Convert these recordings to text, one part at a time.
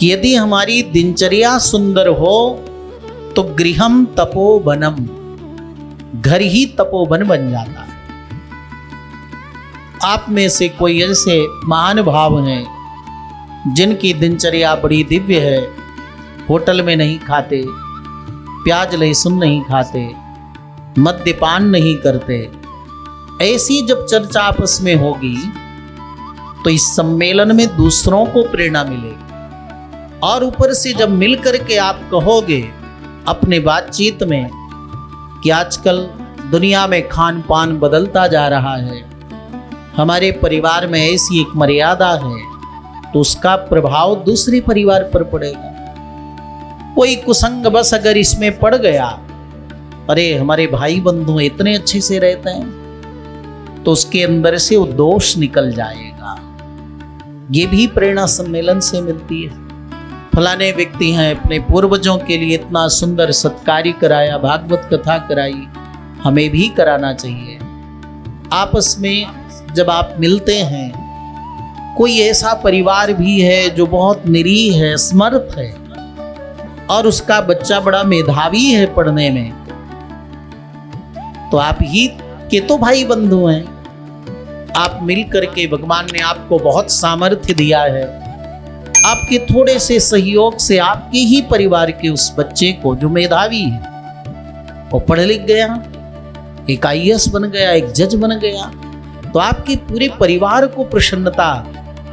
कि यदि हमारी दिनचर्या सुंदर हो तो गृहम तपोवनम, घर ही तपोवन बन जाता है। आप में से कोई ऐसे महान भाव हैं जिनकी दिनचर्या बड़ी दिव्य है, होटल में नहीं खाते, प्याज लहसुन नहीं खाते, मद्यपान नहीं करते। ऐसी जब चर्चा आपस में होगी तो इस सम्मेलन में दूसरों को प्रेरणा मिलेगी। और ऊपर से जब मिल करके आप कहोगे अपने बातचीत में कि आजकल दुनिया में खान पान बदलता जा रहा है, हमारे परिवार में ऐसी एक मर्यादा है, तो उसका प्रभाव दूसरे परिवार पर पड़ेगा। कोई कुसंग बस अगर इसमें पड़ गया, अरे हमारे भाई बंधु इतने अच्छे से रहते हैं, तो उसके अंदर से वो दोष निकल जाएगा। ये भी प्रेरणा सम्मेलन से मिलती है। फलाने व्यक्ति हैं, अपने पूर्वजों के लिए इतना सुंदर सत्कारी कराया, भागवत कथा कराई, हमें भी कराना चाहिए। आपस में जब आप मिलते हैं, कोई ऐसा परिवार भी है जो बहुत निरीह है, समर्थ है, और उसका बच्चा बड़ा मेधावी है पढ़ने में, तो आप ही के तो भाई बंधु हैं। आप मिल करके, भगवान ने आपको बहुत सामर्थ्य दिया है, आपके थोड़े से सहयोग से आपके ही परिवार के उस बच्चे को जो मेधावी है, वो पढ़ लिख गया, एक IAS बन गया, एक जज बन गया, तो आपके पूरे परिवार को प्रसन्नता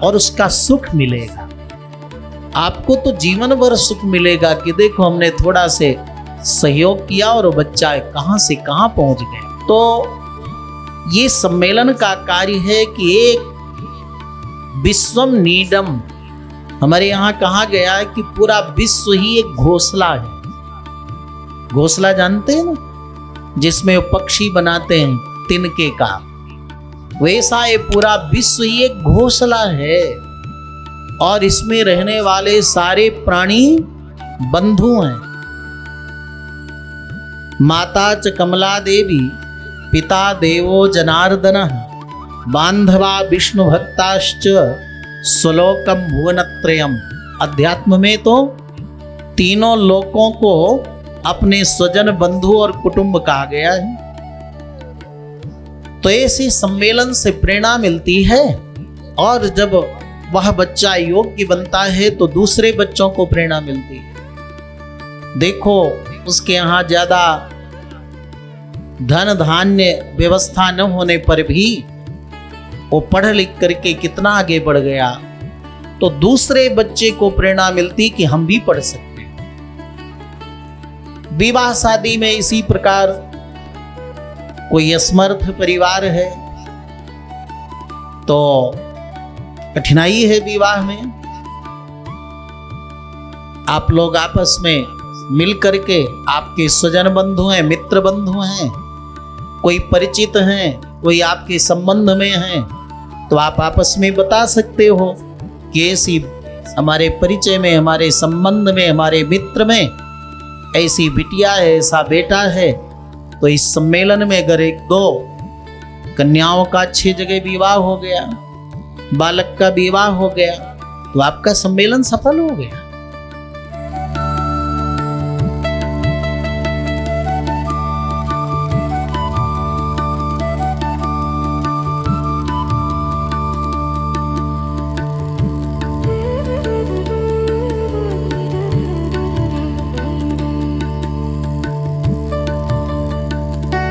और उसका सुख मिलेगा। आपको तो जीवन भर सुख मिलेगा कि देखो हमने थोड़ा से सहयोग किया और वो बच्चा कहां से कहां पहुंच गया। तो ये सम्मेलन का कार्य है कि एक विश्वम नीडम, हमारे यहां कहा गया है कि पूरा विश्व ही एक घोंसला है। घोंसला जानते हैं ना, जिसमें वो पक्षी बनाते हैं तिनके का, वैसा ये पूरा विश्व ही एक घोंसला है, और इसमें रहने वाले सारे प्राणी बंधु हैं। माता च कमला देवी, पिता देवो जनार्दनः, बांधवा विष्णु भक्ताश्च, स्वलोकम भुवनत्रयम। अध्यात्म में तो तीनों लोकों को अपने स्वजन बंधु और कुटुंब कहा गया है। तो ऐसे सम्मेलन से प्रेरणा मिलती है, और जब वह बच्चा योग्य बनता है तो दूसरे बच्चों को प्रेरणा मिलती है। देखो उसके यहाँ ज्यादा धन धान्य व्यवस्था न होने पर भी वो पढ़ लिख करके कितना आगे बढ़ गया, तो दूसरे बच्चे को प्रेरणा मिलती कि हम भी पढ़ सकते हैं। विवाह शादी में इसी प्रकार कोई असमर्थ परिवार है तो कठिनाई है विवाह में। आप लोग आपस में मिल करके, आपके स्वजन बंधु हैं, मित्र बंधु हैं, कोई परिचित हैं, कोई आपके संबंध में हैं, तो आप आपस में बता सकते हो कि ऐसी हमारे परिचय में, हमारे संबंध में, हमारे मित्र में ऐसी बिटिया है, ऐसा बेटा है। तो इस सम्मेलन में अगर एक दो कन्याओं का 6 जगह विवाह हो गया, बालक का विवाह हो गया, तो आपका सम्मेलन सफल हो गया।